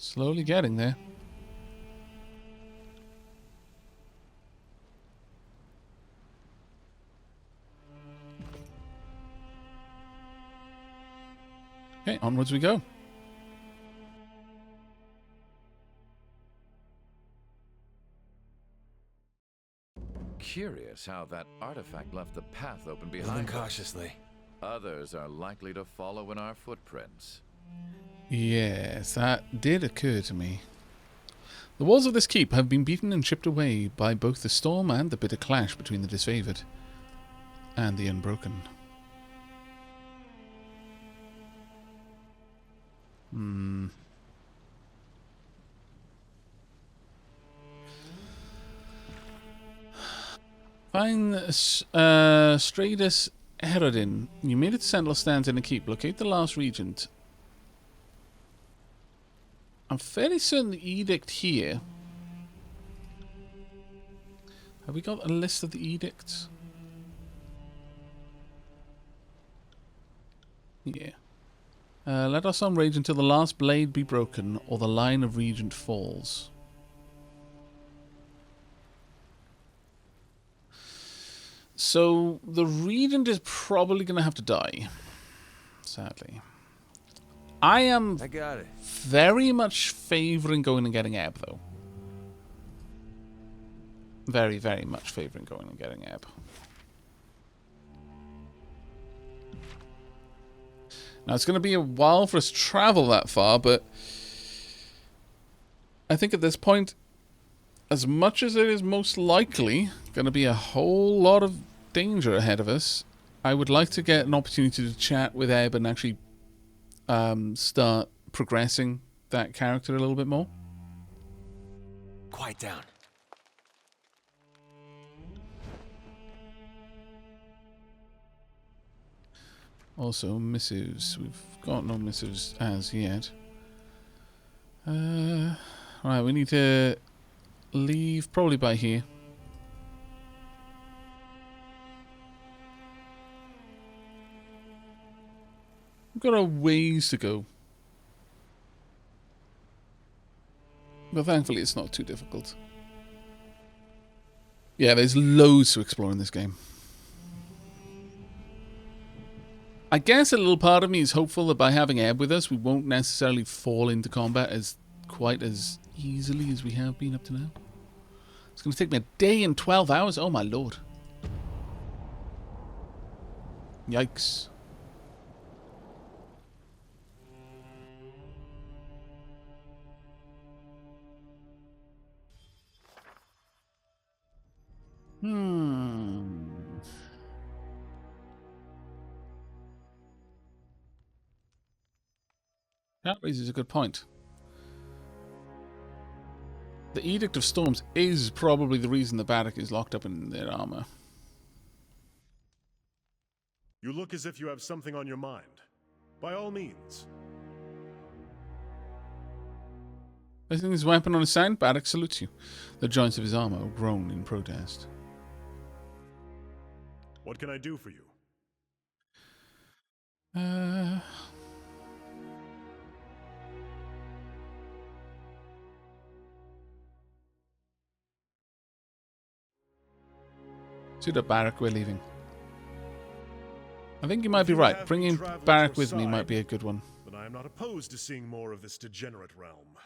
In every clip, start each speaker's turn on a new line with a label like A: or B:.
A: Slowly getting there. Okay, onwards we go.
B: Curious how that artifact left the path open behind
C: Moving
B: us.
C: cautiously.
B: Others are likely to follow in our footprints.
A: Yes, that did occur to me. The walls of this keep have been beaten and chipped away by both the storm and the bitter clash between the disfavored and the unbroken. Find Stradus Herodin. You made it to Sentinel stands in a keep. Locate the last regent. I'm fairly certain the edict here. Have we got a list of the edicts? Yeah. Let our sun rage until the last blade be broken, or the line of regent falls. So the regent is probably going to have to die, sadly. I am
C: I got it.
A: very much favouring going and getting Ebb, though. Very, very much favouring going and getting Ebb. Now, it's going to be a while for us to travel that far, but I think at this point, as much as it is most likely going to be a whole lot of danger ahead of us, I would like to get an opportunity to chat with Ebb and actually start progressing that character a little bit more.
C: Quiet down.
A: Also, missives. We've got no missives as yet. Right, we need to leave probably by here. We've got a ways to go. But thankfully it's not too difficult. Yeah, there's loads to explore in this game. I guess a little part of me is hopeful that by having Ebb with us, we won't necessarily fall into combat as quite as easily as we have been up to now. It's going to take me a day and 12 hours. Oh my lord. Yikes. That raises a good point. The Edict of Storms is probably the reason the Barrack is locked up in their armor.
D: You look as if you have something on your mind. By all means.
A: Placing his weapon on his side, Barrack salutes you. The joints of his armor groan in protest.
D: What can I do for you?
A: See the Barrack we're leaving. I think you might be
D: If you
A: right.
D: have
A: Bringing
D: traveled
A: Barrack
D: to
A: with me
D: side,
A: might be a good one.
D: But I am not opposed to seeing more of this degenerate realm.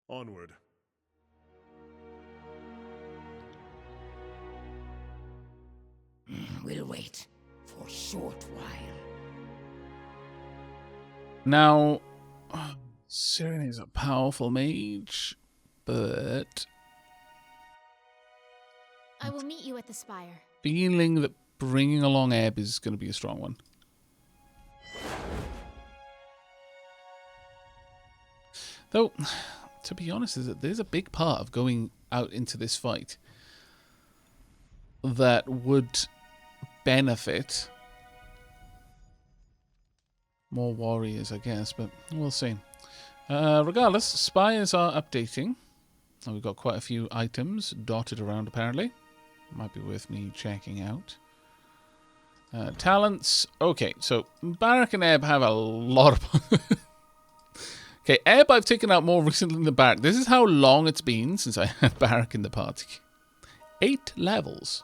D: Onward.
E: We'll wait for a short while.
A: Now, Tyranny is a powerful mage, but
F: I will meet you at the spire.
A: feeling that bringing along Ebb is going to be a strong one. Though, to be honest, there's a big part of going out into this fight that would benefit more warriors, I guess, but we'll see. Regardless, spires are updating. And we've got quite a few items dotted around, apparently. Might be worth me checking out. Talents. Okay, so Barrack and Ebb have a lot of... Okay, Ebb I've taken out more recently than the Barrack. This is how long it's been since I had Barrack in the party. 8 levels.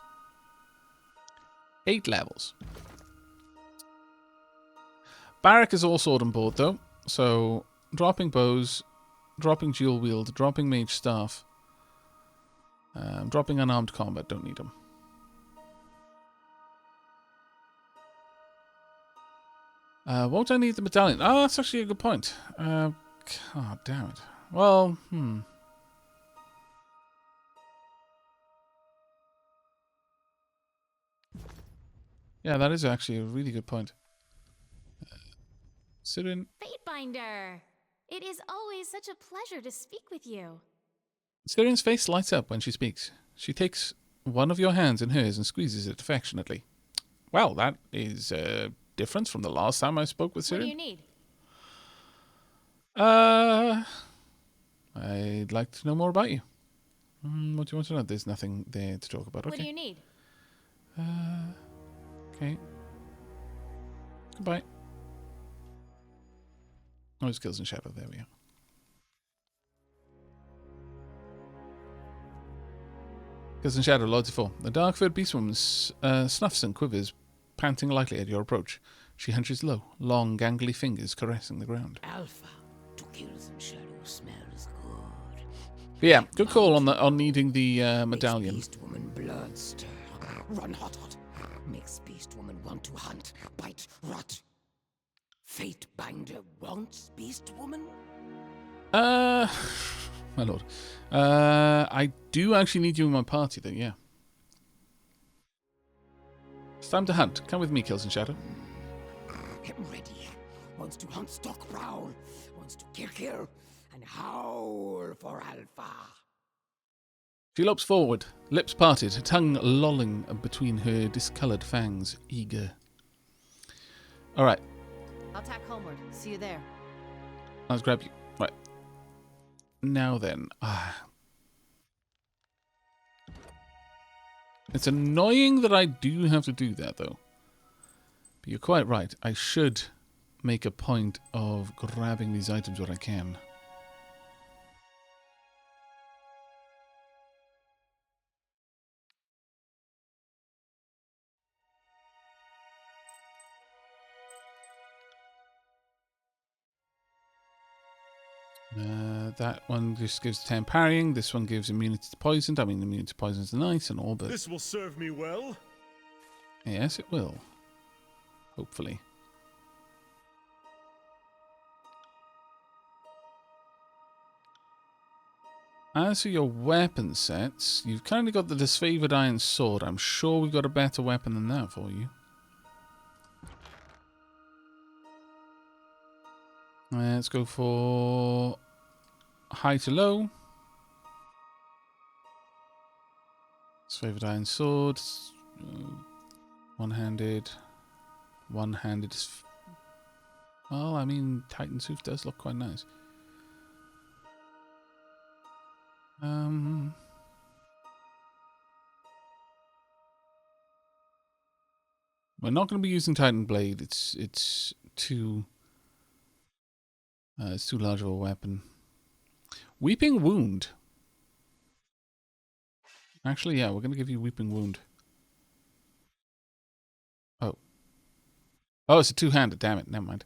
A: 8 levels. Barrack is all sword and board though. So, dropping bows, dropping dual wield, dropping mage staff, dropping unarmed combat, don't need them. Won't I need the medallion? Oh, that's actually a good point. God damn it. Well, Yeah, that is actually a really good point. Sirin.
F: Fatebinder! It is always such a pleasure to speak with you.
A: Sirin's face lights up when she speaks. She takes one of your hands in hers and squeezes it affectionately. Well, that is different from the last time I spoke with Sirin.
F: What do you need?
A: I'd like to know more about you. What do you want to know? There's nothing there to talk about. Okay.
F: What do you need?
A: Okay. Goodbye. Oh, skills and shadow. There we are. Skills and shadow, Lords of Four. The dark-furred beastwoman snuffs and quivers, panting lightly at your approach. She hunches low, long, gangly fingers caressing the ground.
E: Alpha to kills and shadow smells good.
A: But yeah, good call on needing the medallion.
E: Makes beast woman blood stir. Run hot. Makes beast woman want to hunt, bite, rot. Fatebinder wants beast woman?
A: My lord. I do actually need you in my party then, yeah. It's time to hunt. Come with me, Kills and Shadow.
E: Get ready. Wants to hunt stock prowl. Wants to kill, and howl for Alpha.
A: She lopes forward, lips parted, tongue lolling between her discoloured fangs, eager. Alright,
G: I'll tack homeward. See you there.
A: let's grab you. Right. Now then. It's annoying that I do have to do that, though. But you're quite right. I should make a point of grabbing these items where I can. That one just gives 10 parrying. This one gives immunity to poison. I mean, immunity to poison is nice and all, but...
D: This will serve me well.
A: Yes, it will. Hopefully. As for your weapon sets, you've currently got the disfavored iron sword. I'm sure we've got a better weapon than that for you. Let's go for high to low. Disfavored iron sword. One-handed. One-handed. Well, I mean, Titan's Hoof does look quite nice. We're not going to be using Titan Blade. It's too large of a weapon. Weeping Wound. Actually, yeah, we're going to give you Weeping Wound. Oh. Oh, it's a two-handed. Damn it. Never mind.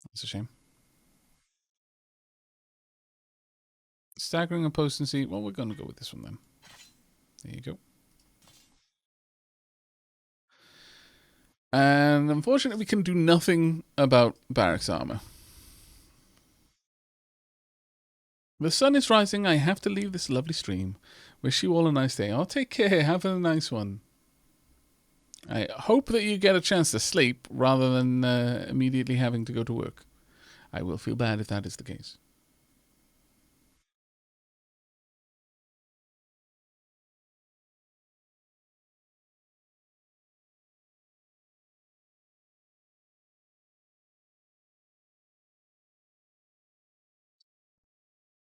A: That's a shame. Staggering and potency. Well, we're going to go with this one then. There you go. And unfortunately, we can do nothing about Barrack's armor. The sun is rising. I have to leave this lovely stream. Wish you all a nice day. Oh, take care. Have a nice one. I hope that you get a chance to sleep rather than immediately having to go to work. I will feel bad if that is the case.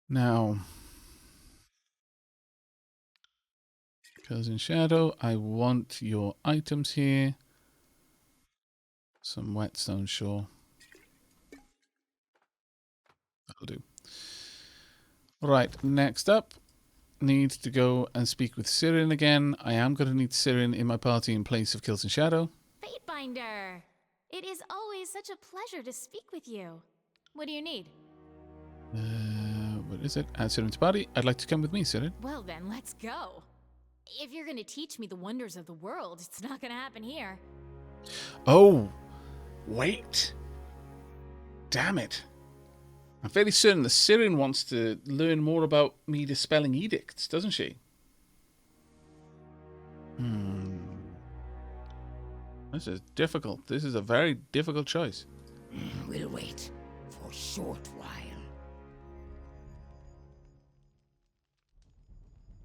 A: Now, because in Shadow, I want your items here. Some whetstone, sure. Right, next up, need to go and speak with Sirin again. I am going to need Sirin in my party in place of Kills and Shadow.
F: Fatebinder! It is always such a pleasure to speak with you. What do you need?
A: What is it? Add Sirin to party. I'd like to come with me, Sirin.
F: Well then, let's go. If you're gonna teach me the wonders of the world, it's not gonna happen here.
A: Oh, wait. Damn it. I'm fairly certain that Sirin wants to learn more about me dispelling edicts, doesn't she? This is difficult. This is a very difficult choice.
E: We'll wait for a short while.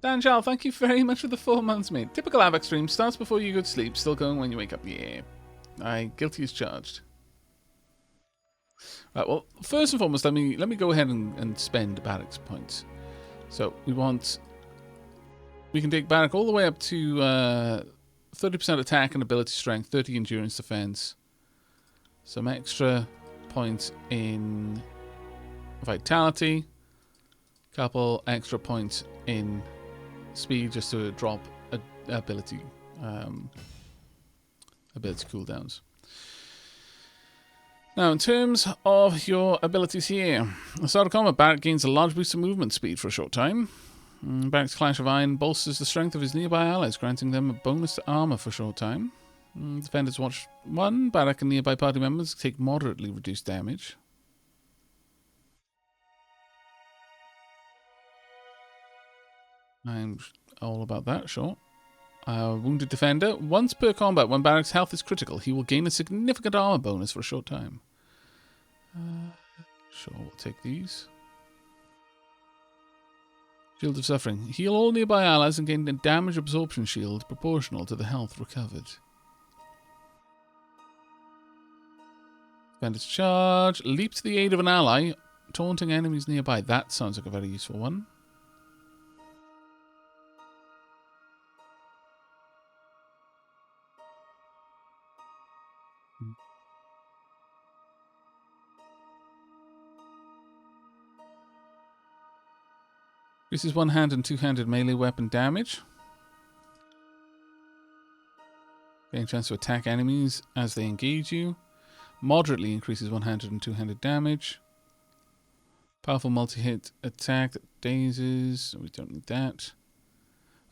A: Dan Jal, thank you very much for the 4 months, mate. Typical Aavak stream starts before you go to sleep, still going when you wake up. Yeah. Guilty as charged. Right, well, first and foremost, let me go ahead and spend barracks points. So we can take barrack all the way up to 30% attack and ability strength, 30 endurance defense, some extra points in vitality, couple extra points in speed just to drop ability cooldowns. Now, in terms of your abilities here, the start of combat, Barrack gains a large boost of movement speed for a short time. Barrack's Clash of Iron bolsters the strength of his nearby allies, granting them a bonus to armor for a short time. Defenders Watch 1, Barrack and nearby party members take moderately reduced damage. I'm all about that, sure. Wounded Defender. Once per combat, when Barrack's health is critical, he will gain a significant armor bonus for a short time. Sure, we'll take these. Shield of Suffering. Heal all nearby allies and gain a damage absorption shield proportional to the health recovered. Defender's Charge. Leap to the aid of an ally, taunting enemies nearby. That sounds like a very useful one. This is one-hand and two-handed melee weapon damage. Getting a chance to attack enemies as they engage you. Moderately increases one-handed and two-handed damage. Powerful multi-hit attack that dazes. We don't need that.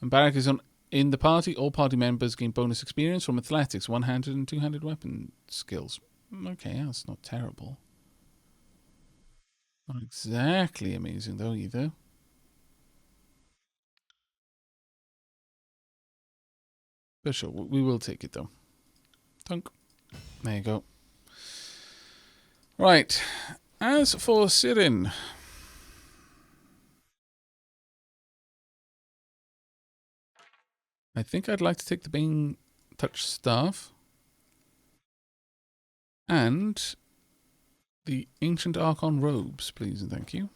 A: And Barrack is in the party. All party members gain bonus experience from athletics, one-handed and two-handed weapon skills. Okay, that's not terrible. Not exactly amazing though either. But sure, we will take it though. Thunk. There you go. Right. As for Sirin, I think I'd like to take the Bane Touch Staff and the Ancient Archon Robes, please and thank you.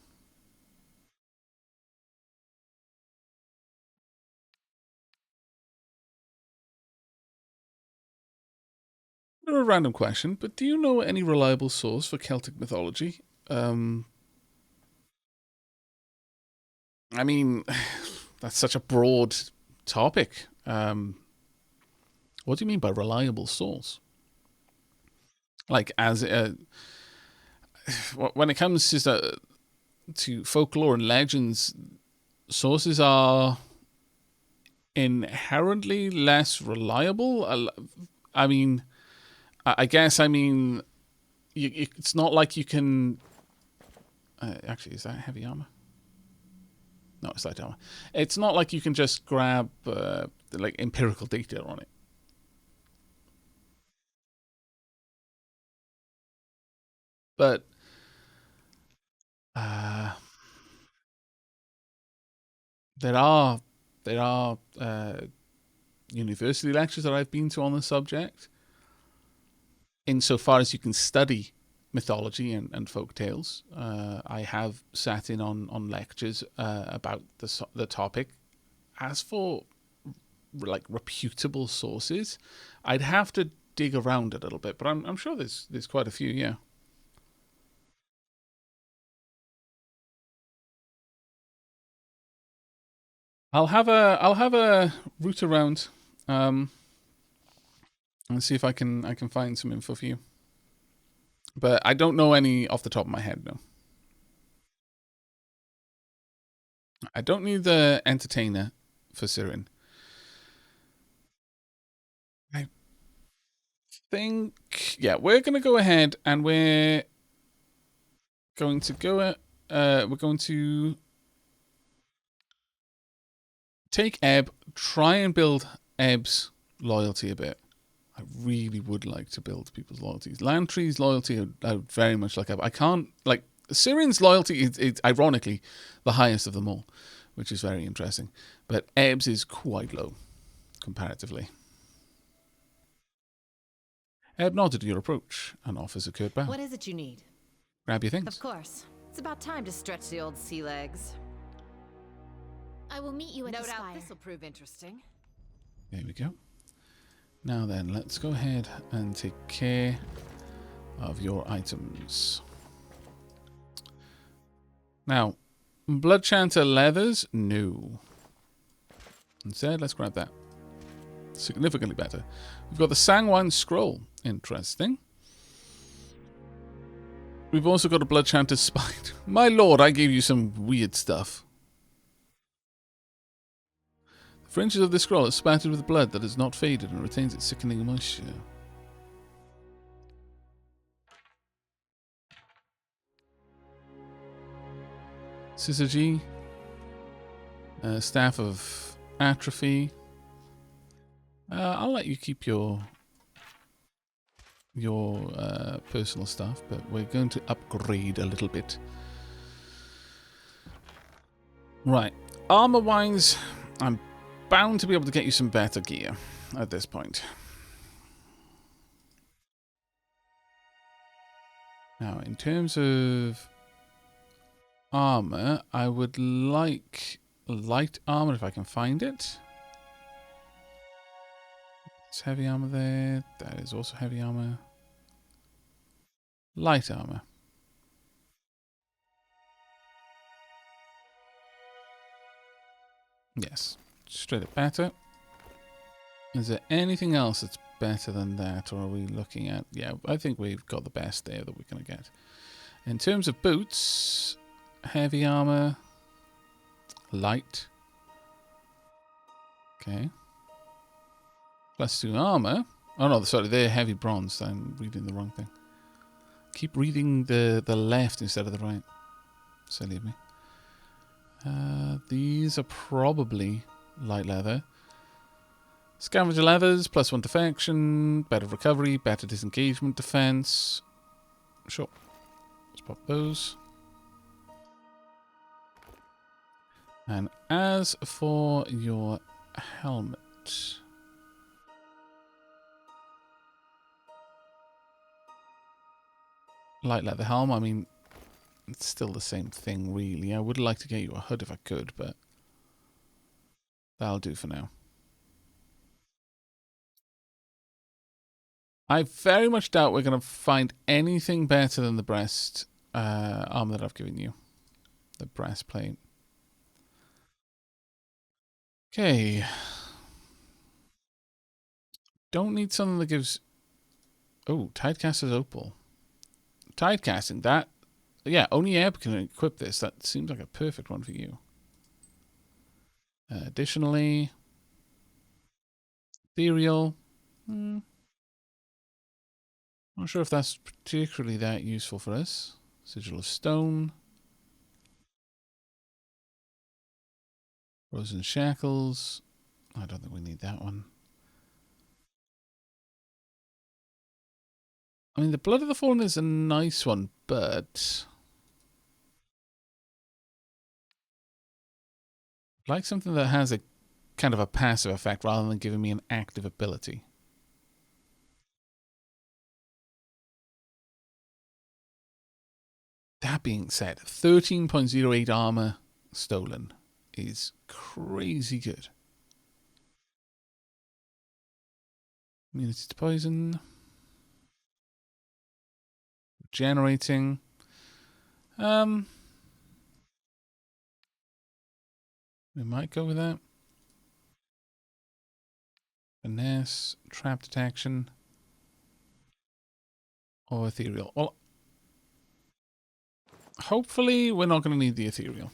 A: A random question, but do you know any reliable source for Celtic mythology? I mean, that's such a broad topic. What do you mean by reliable source? Like, when it comes to folklore and legends, sources are inherently less reliable. I mean, it's not like you can... actually, is that heavy armor? No, it's light armor. It's not like you can just grab like empirical data on it. But there are university lectures that I've been to on the subject. Insofar as you can study mythology and folk tales, I have sat in on lectures about the topic. As for like reputable sources, I'd have to dig around a little bit, but I'm sure there's quite a few. Yeah. I'll have a route around, and see if I can find some info for you. But I don't know any off the top of my head, no. I don't need the entertainer for Sirin. I think, yeah, we're going to go ahead and we're going to take Ebb, try and build Ebb's loyalty a bit. I really would like to build people's loyalties. Lantry's loyalty, I would very much like Ebb. I can't, like, Sirin's loyalty is ironically the highest of them all, which is very interesting. But Ebb's is quite low, comparatively. Ebb nodded at your approach and offers a curt bow.
G: What is it you need?
A: Grab your things.
G: Of course. It's about time to stretch the old sea legs.
F: I will meet you at
G: No
F: the
G: doubt
F: spire.
G: this will prove interesting.
A: There we go. Now then, let's go ahead and take care of your items. Now, Blood Chanter leathers? No. Instead, let's grab that. Significantly better. We've got the Sangwan Scroll. Interesting. We've also got a Blood Chanter's Spine. My lord, I gave you some weird stuff. The fringes of this scroll are spattered with blood that has not faded and retains its sickening moisture. Syzygy. Staff of Atrophy. I'll let you keep your personal stuff, but we're going to upgrade a little bit. Right. Armor-wise, I'm bound to be able to get you some better gear at this point. Now, in terms of armor, I would like light armor if I can find it. It's heavy armor there. That is also heavy armor. Light armor. Yes. Straight up better. Is there anything else that's better than that, or are we looking at... Yeah, I think we've got the best there that we're going to get. In terms of boots, heavy armor, light. Okay. +2 armor. Oh no, sorry, they're heavy bronze. I'm reading the wrong thing. Keep reading the left instead of the right. Silly of me. These are probably light leather. Scavenger leathers, +1 defection, better recovery, better disengagement defense. Sure. Let's pop those. And as for your helmet... Light leather helm, I mean, it's still the same thing, really. I would like to get you a hood if I could, but that'll do for now. I very much doubt we're going to find anything better than the breast armor that I've given you. The breastplate. Okay. Don't need something that gives... Oh, Tidecaster's Opal. Tidecasting, that... Yeah, only Ebb can equip this. That seems like a perfect one for you. Additionally... Ethereal. Not sure if that's particularly that useful for us. Sigil of Stone. Frozen Shackles. I don't think we need that one. I mean, the Blood of the Fallen is a nice one, but... I'd like something that has a kind of a passive effect rather than giving me an active ability. That being said, 13.08 armor stolen is crazy good. Immunity to poison. Generating. We might go with that. Finesse, trap detection, or ethereal. Well, hopefully we're not going to need the ethereal.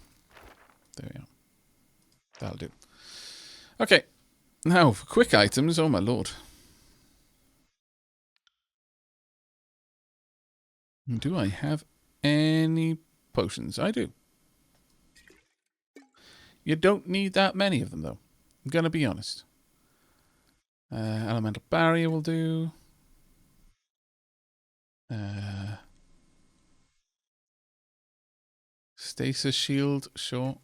A: There we are. That'll do. Okay. Now, for quick items, oh my lord. Do I have any potions? I do. You don't need that many of them, though. I'm going to be honest. Elemental barrier will do. Stasis shield, sure.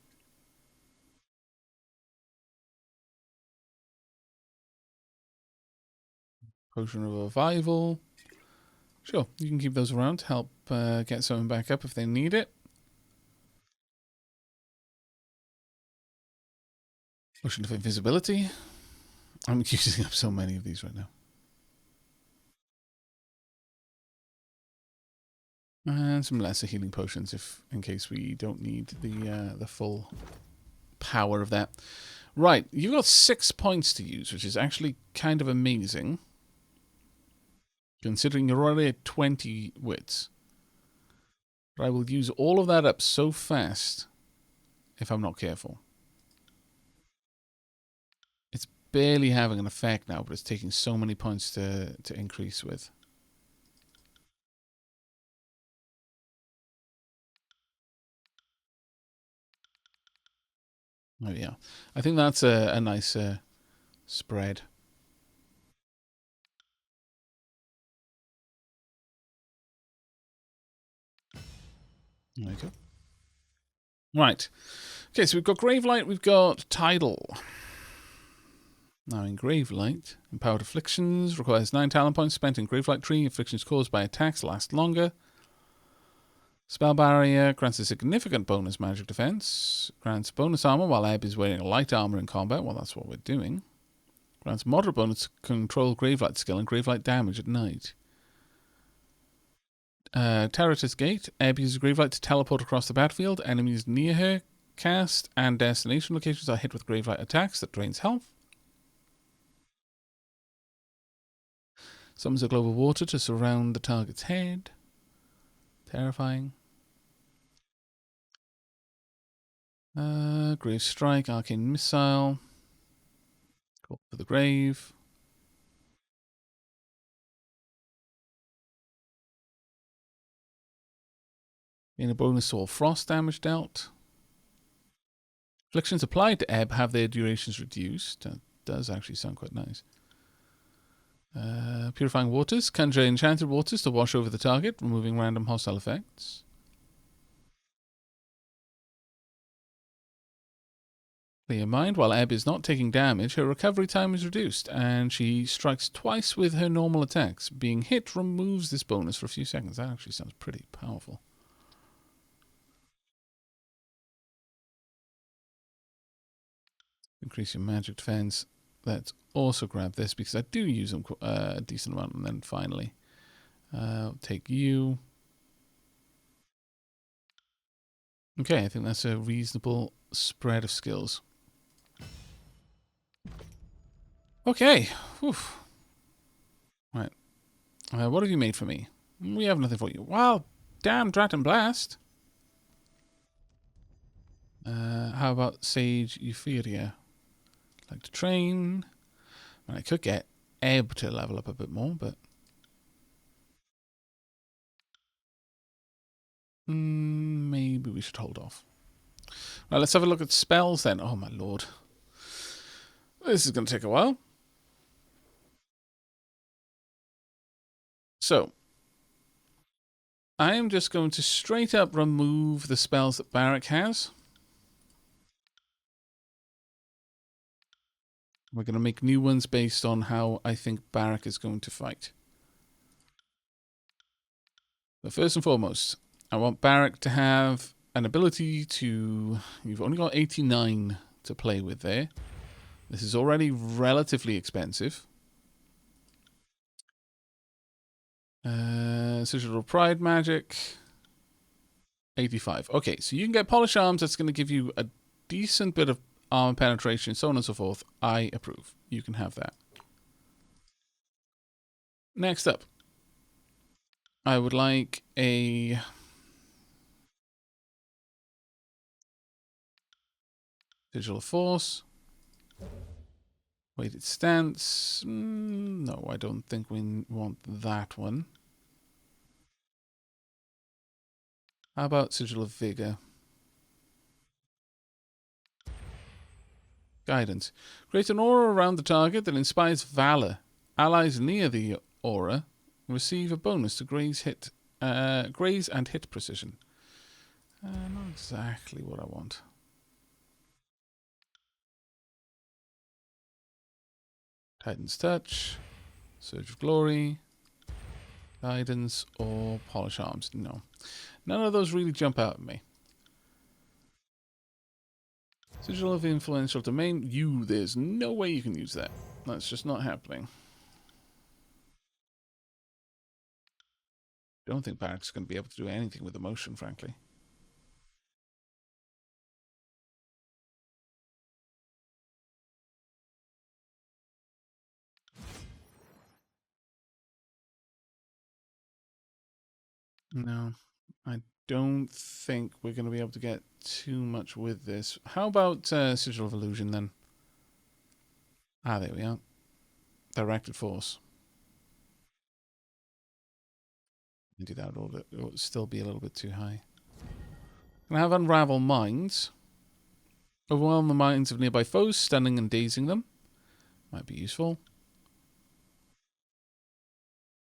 A: Potion of revival. Sure, you can keep those around to help get someone back up if they need it. Potion of invisibility. I'm using up so many of these right now. And some lesser healing potions if in case we don't need the full power of that. Right, you've got 6 points to use, which is actually kind of amazing. Considering you're already at 20 wits. But I will use all of that up so fast if I'm not careful. It's barely having an effect now, but it's taking so many points to increase with. Oh yeah, I think that's a nice spread. There we go. Right. Okay, so we've got Gravelight, we've got Tidal. Now in Gravelight, Empowered Afflictions requires 9 talent points spent in Gravelight Tree. Afflictions caused by attacks last longer. Spell Barrier grants a significant bonus magic defense. Grants bonus armor while Ebb is wearing light armor in combat. Well, that's what we're doing. Grants moderate bonus control Gravelight skill and Gravelight damage at night. Terratus Gate. Ebb uses Gravelight to teleport across the battlefield. Enemies near her, cast, and destination locations are hit with Gravelight attacks that drains health. Summons a globe of water to surround the target's head. Terrifying. Grave Strike, Arcane Missile. Call for the grave. Gain a bonus to all frost damage dealt. Afflictions applied to Ebb have their durations reduced. That does actually sound quite nice. Purifying Waters. Conjure enchanted waters to wash over the target, removing random hostile effects. Clear Mind. While Ebb is not taking damage, her recovery time is reduced, and she strikes twice with her normal attacks. Being hit removes this bonus for a few seconds. That actually sounds pretty powerful. Increase your magic defense. Let's also grab this because I do use them a decent amount. And then finally, I'll take you. Okay, I think that's a reasonable spread of skills. Okay. Whew. Right. What have you made for me? We have nothing for you. Wow. Damn, Drat and Blast. How about Sage Euphoria? Like to train. I could get Ebb to level up a bit more, but maybe we should hold off. Right, let's have a look at spells then. Oh my lord. This is going to take a while. So, I am just going to straight up remove the spells that Barak has. We're going to make new ones based on how I think Barak is going to fight. But first and foremost, I want Barak to have an ability to... You've only got 89 to play with there. This is already relatively expensive. Citadel Pride Magic. 85. Okay, so you can get Polish Arms. That's going to give you a decent bit of armor penetration, so on and so forth. I approve. You can have that. Next up, I would like a Digital Force. Weighted stance. No, I don't think we want that one. How about Sigil of Vigor? Guidance. Create an aura around the target that inspires valor. Allies near the aura receive a bonus to graze and hit precision. Not exactly what I want. Titan's Touch, Surge of Glory, Guidance, or Polish Arms. No. None of those really jump out at me. Sigil of Influential Domain. There's no way you can use that. That's just not happening. Don't think Barrack's going to be able to do anything with emotion, frankly. No, I don't think we're going to be able to get too much with this. How about Sigil of Illusion, then? Ah, there we are. Directed Force. Do that, or it will still be a little bit too high. Can I have Unravel Minds? Overwhelm the minds of nearby foes, stunning and dazing them. Might be useful.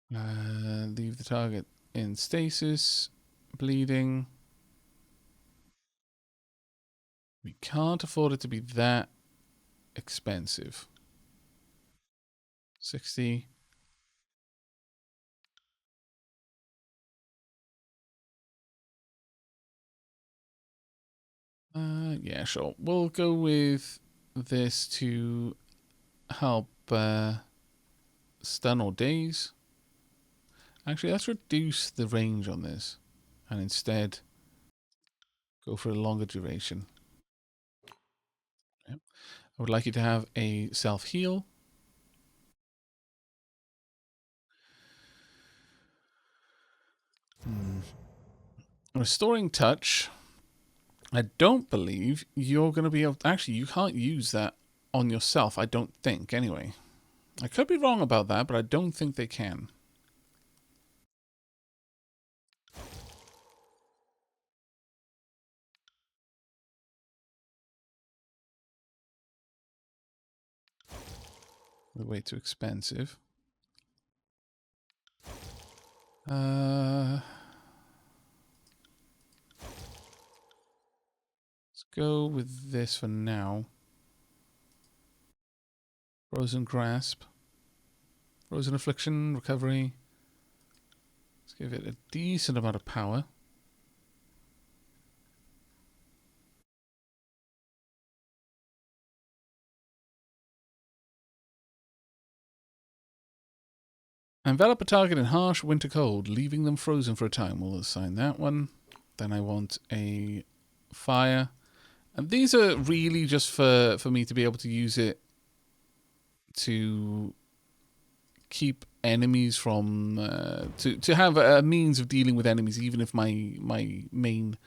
A: Leave the target in stasis. Bleeding. We can't afford it to be that expensive. 60. Yeah, sure. We'll go with this to help stun or daze. Actually, let's reduce the range on this and instead go for a longer duration. Yep. I would like you to have a self-heal. Restoring touch. I don't believe you're going to be able to... Actually, you can't use that on yourself, I don't think, anyway. I could be wrong about that, but I don't think they can. They're way too expensive. Let's go with this for now. Frozen Grasp. Frozen Affliction, Recovery. Let's give it a decent amount of power. Envelop a target in harsh winter cold, leaving them frozen for a time. We'll assign that one. Then I want a fire. And these are really just for me to be able to use it to keep enemies from... to have a means of dealing with enemies, even if my main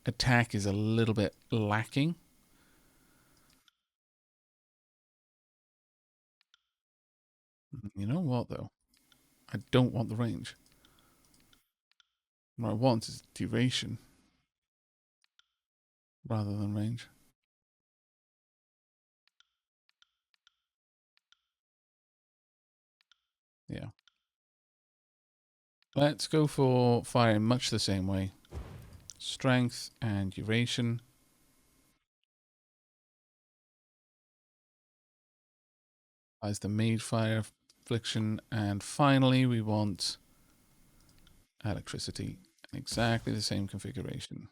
A: attack is a little bit lacking. You know what, though? I don't want the range. What I want is duration rather than range. Yeah. Let's go for fire in much the same way. Strength and duration. As the made fire affliction. And finally we want electricity. Exactly the same configuration.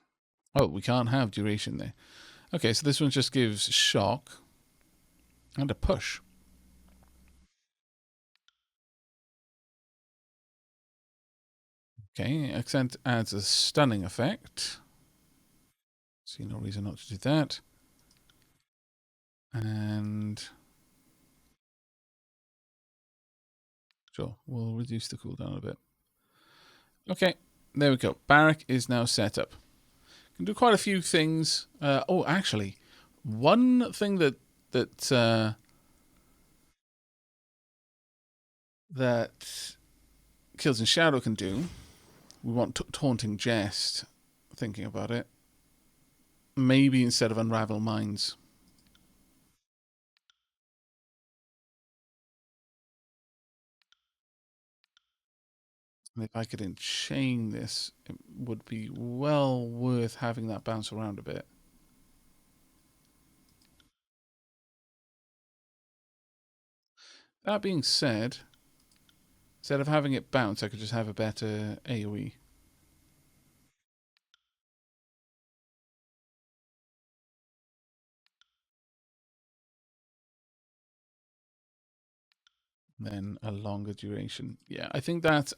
A: Oh, we can't have duration there. Okay, so this one just gives shock and a push. Okay, accent adds a stunning effect. See no reason not to do that. And sure, we'll reduce the cooldown a bit. Okay, there we go. Barrack is now set up. Can do quite a few things. Oh, actually, one thing that Kills in Shadow can do. We want Taunting Jest. Thinking about it, maybe instead of Unravel Minds. And if I could enchain this, it would be well worth having that bounce around a bit. That being said, instead of having it bounce, I could just have a better AoE. Then a longer duration. Yeah, I think that's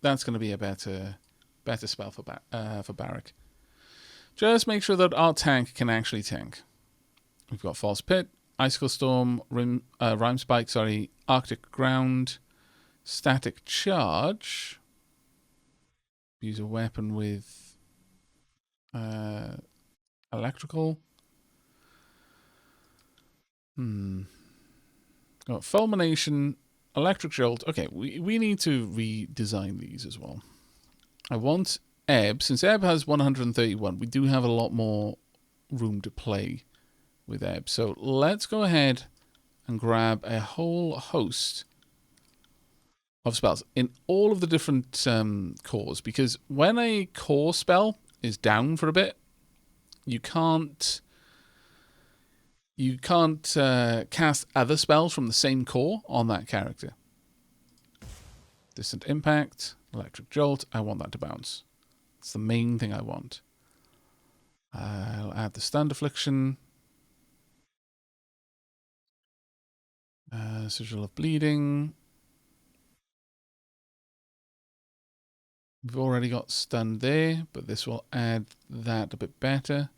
A: going to be a better spell for Barrack. Just make sure that our tank can actually tank. We've got False Pit, Icicle Storm, Rime Spike, Arctic Ground, Static Charge. Use a weapon with electrical. Got Fulmination, Electric Jolt. Okay, we need to redesign these as well. I want Ebb. Since Ebb has 131, we do have a lot more room to play with Ebb. So let's go ahead and grab a whole host of spells in all of the different cores, because when a core spell is down for a bit, you can't cast other spells from the same core on that character. Distant Impact, Electric Jolt, I want that to bounce. It's the main thing I want. I'll add the Stunned Affliction. Sigil of Bleeding. We've already got Stunned there, but this will add that a bit better.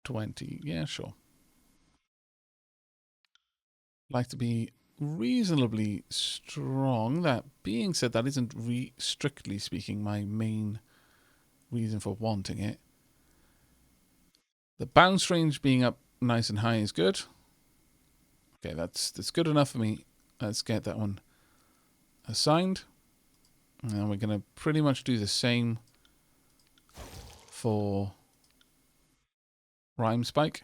A: 20, yeah, sure. Like to be reasonably strong. That being said, that isn't strictly speaking my main reason for wanting it. The bounce range being up nice and high is good. Okay, that's good enough for me. Let's get that one assigned. And we're going to pretty much do the same for Rime Spike.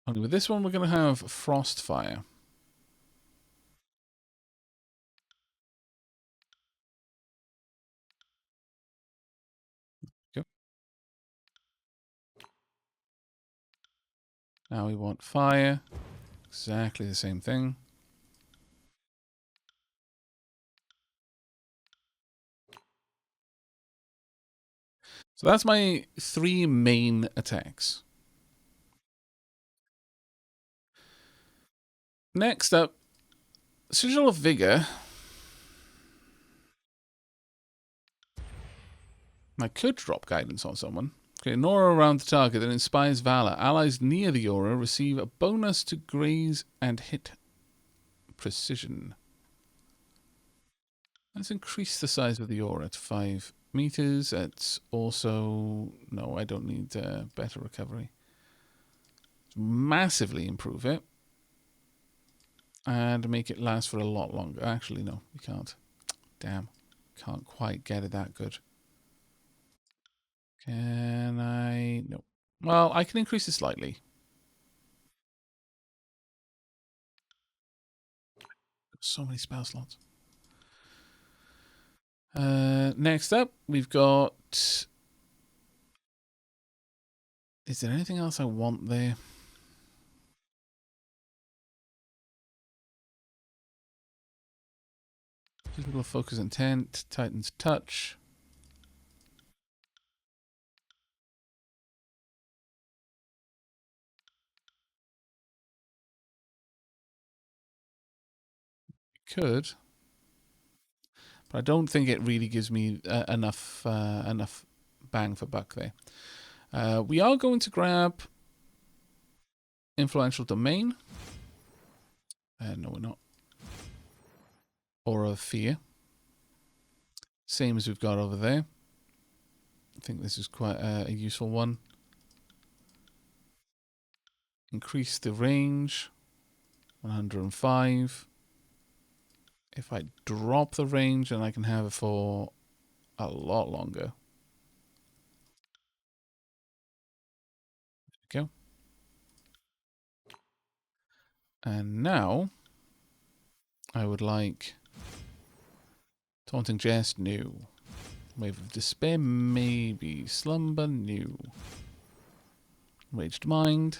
A: Only with this one, we're going to have Frostfire. Go. Now we want Fire. Exactly the same thing. So that's my 3 main attacks. Next up, Sigil of Vigor. I could drop Guidance on someone. Okay, an aura around the target that inspires Valor. Allies near the aura receive a bonus to graze and hit precision. Let's increase the size of the aura to 5 meters. It's also... No, I don't need better recovery. Massively improve it. And make it last for a lot longer. Actually, no, we can't. Damn. Can't quite get it that good. Can I... No. Well, I can increase it slightly. So many spell slots. Next up, we've got... Is there anything else I want there? Physical Focus Intent, Titan's Touch. Could. But I don't think it really gives me enough bang for buck there. We are going to grab Influential Domain. No, we're not. Aura of Fear. Same as we've got over there. I think this is quite a useful one. Increase the range. 105. If I drop the range, then I can have it for a lot longer. There we go. And now, I would like Taunting Jest, new. Wave of Despair, maybe. Slumber, new. Raged Mind.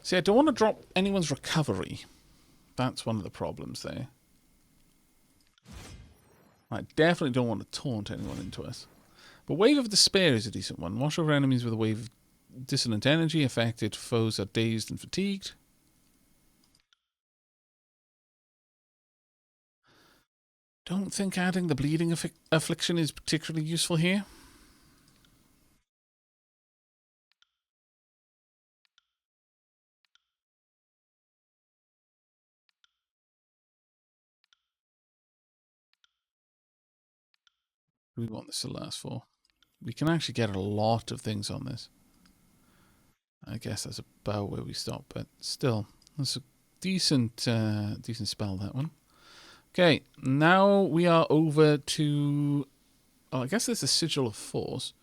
A: See, I don't want to drop anyone's recovery. That's one of the problems there. I definitely don't want to taunt anyone into us. But Wave of Despair is a decent one. Wash over enemies with a wave of dissonant energy. Affected foes are dazed and fatigued. Don't think adding the bleeding affliction is particularly useful here. We want this to last for. We can actually get a lot of things on this. I guess that's about where we stop, but still, that's a decent spell, that one. Okay, now we are over to. Oh, I guess there's a Sigil of Force.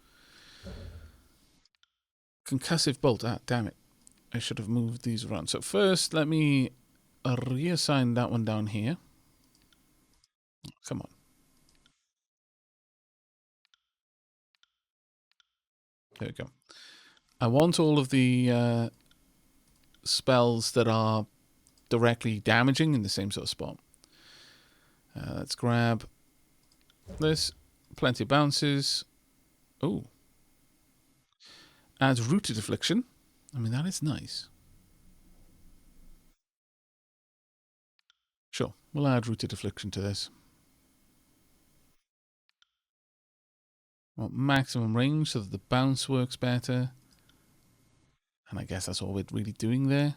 A: Concussive Bolt. Ah, damn it! I should have moved these around. So first, let me reassign that one down here. Come on. There we go. I want all of the spells that are directly damaging in the same sort of spot. Let's grab this. Plenty of bounces. Oh. Adds Rooted Affliction. I mean, that is nice. Sure, we'll add Rooted Affliction to this. Want maximum range so that the bounce works better. And I guess that's all we're really doing there.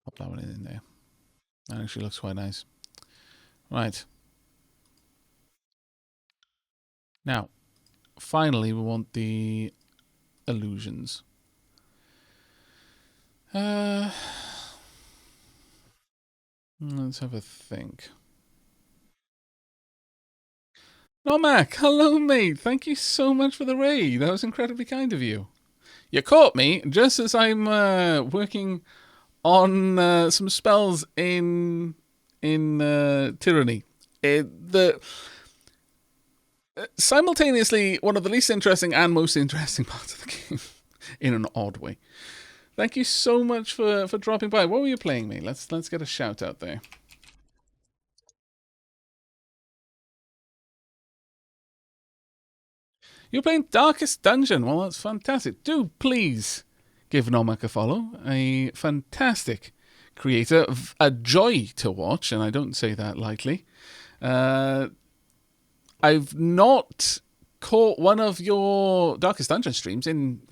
A: Pop that one in there. That actually looks quite nice. Right. Now, finally, we want the illusions. Let's have a think. Nomak, hello mate. Thank you so much for the raid. That was incredibly kind of you. You caught me just as I'm working on some spells in Tyranny. Simultaneously one of the least interesting and most interesting parts of the game, in an odd way. Thank you so much for dropping by. What were you playing, mate? Let's get a shout out there. You're playing Darkest Dungeon. Well, that's fantastic. Do please give Nomak a follow. A fantastic creator. A joy to watch, and I don't say that lightly. I've not caught one of your Darkest Dungeon streams in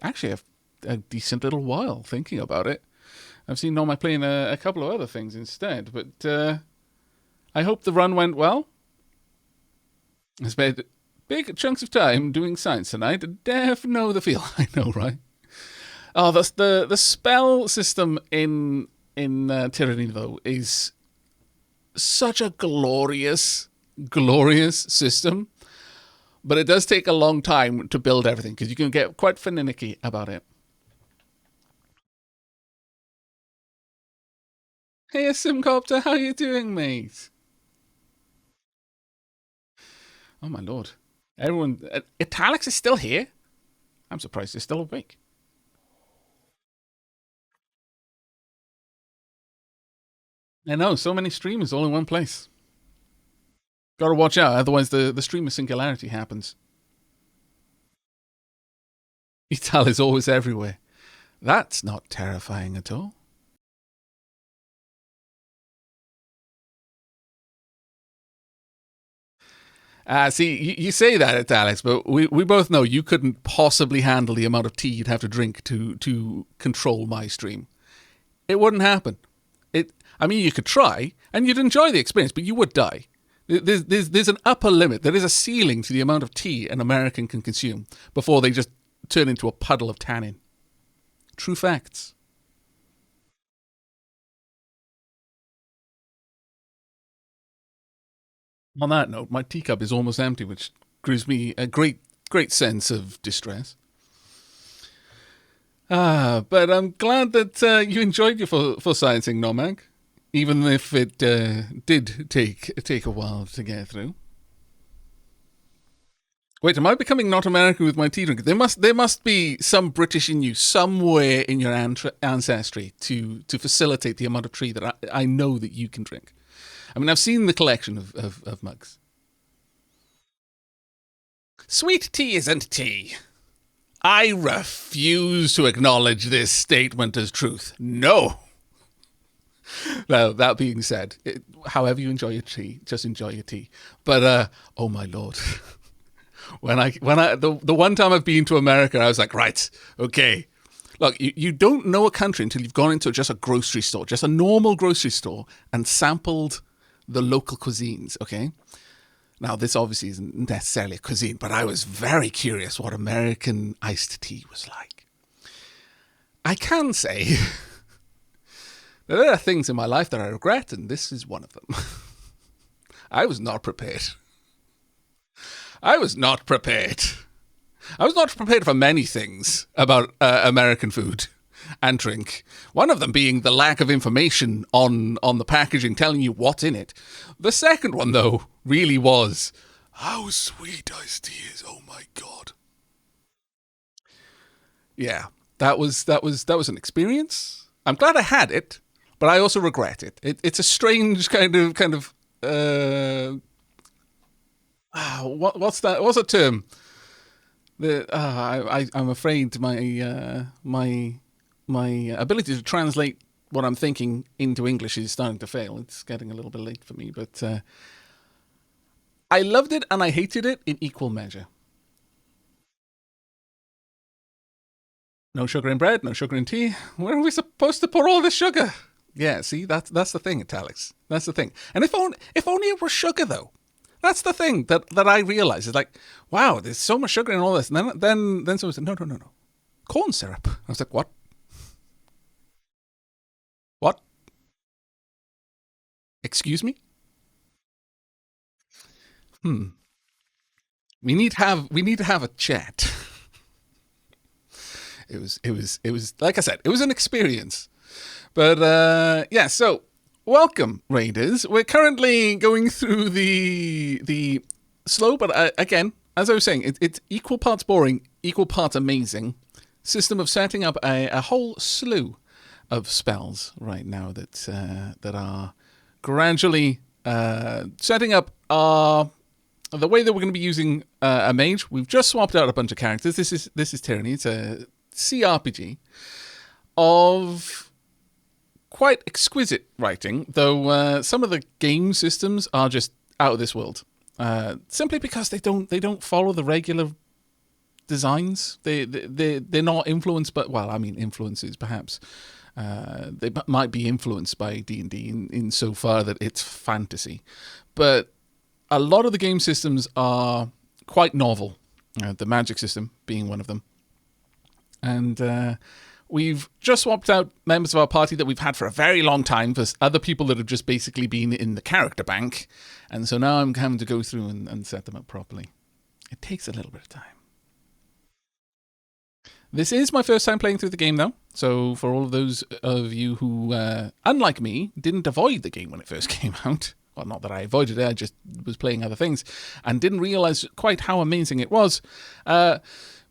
A: actually a decent little while, thinking about it. I've seen Nomak playing a couple of other things instead, but I hope the run went well. I spent big chunks of time doing science tonight. Def know the feel. I know, right? Oh, the spell system in Tyranny, though, is such a glorious system. But it does take a long time to build everything, because you can get quite finicky about it. Hey, Simcopter, how you doing, mate? Oh, my lord. Everyone... Italics is still here? I'm surprised they're still awake. I know, so many streamers all in one place. Gotta watch out, otherwise the streamer singularity happens. Ital is always everywhere. That's not terrifying at all. See, you say that, Alex, but we both know you couldn't possibly handle the amount of tea you'd have to drink to control my stream. It wouldn't happen. I mean, you could try, and you'd enjoy the experience, but you would die. There's an upper limit. There is a ceiling to the amount of tea an American can consume before they just turn into a puddle of tannin. True facts. On that note, my teacup is almost empty, which gives me a great sense of distress. But I'm glad that you enjoyed your full sciencing, Nomag, even if it did take a while to get through. Wait, am I becoming not American with my tea drink? There must be some British in you somewhere in your ancestry to facilitate the amount of tea that I know that you can drink. I mean, I've seen the collection of mugs. Sweet tea isn't tea. I refuse to acknowledge this statement as truth. No. Now, that being said, however you enjoy your tea, just enjoy your tea. But, oh my lord. The one time I've been to America, I was like, right, okay. Look, you don't know a country until you've gone into just a grocery store, just a normal grocery store, and sampled the local cuisines, okay? Now, this obviously isn't necessarily a cuisine, but I was very curious what American iced tea was like. I can say that there are things in my life that I regret, and this is one of them. I was not prepared. I was not prepared for many things about American food and drink. One of them being the lack of information on the packaging telling you what's in it. The second one, though, really was how sweet iced tea is. Oh my god. Yeah, that was an experience. I'm glad I had it, but I also regret it. It's a strange kind of what's that? What's a term? I'm afraid my ability to translate what I'm thinking into English is starting to fail. It's getting a little bit late for me, but I loved it and I hated it in equal measure. No sugar in bread, no sugar in tea. Where are we supposed to put all this sugar? Yeah, see, that's the thing, Italics. That's the thing. And if only it were sugar, though. That's the thing that I realized. It's like, wow, there's so much sugar in all this. And then someone said, no. Corn syrup. I was like, what? What? Excuse me? We need to have a chat. It was like I said, it was an experience. But yeah, so welcome, Raiders. We're currently going through the slow, but again, as I was saying, it's equal parts boring, equal parts amazing system of setting up a whole slew of spells right now that are gradually setting up the way that we're going to be using a mage. We've just swapped out a bunch of characters. This is Tyranny. It's a CRPG of quite exquisite writing, though some of the game systems are just out of this world. Simply because they don't follow the regular designs. They're not influenced, but well, I mean, influences perhaps. They might be influenced by D&D in so far that it's fantasy, but a lot of the game systems are quite novel. The magic system being one of them, and we've just swapped out members of our party that we've had for a very long time for other people that have just basically been in the character bank, and so now I'm having to go through and set them up properly. It takes a little bit of time. This is my first time playing through the game, though. So for all of those of you who, unlike me, didn't avoid the game when it first came out, well, not that I avoided it, I just was playing other things and didn't realize quite how amazing it was,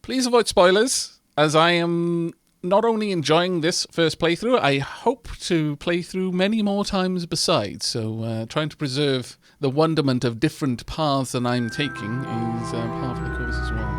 A: please avoid spoilers, as I am not only enjoying this first playthrough, I hope to play through many more times besides. So trying to preserve the wonderment of different paths that I'm taking is part of the course as well.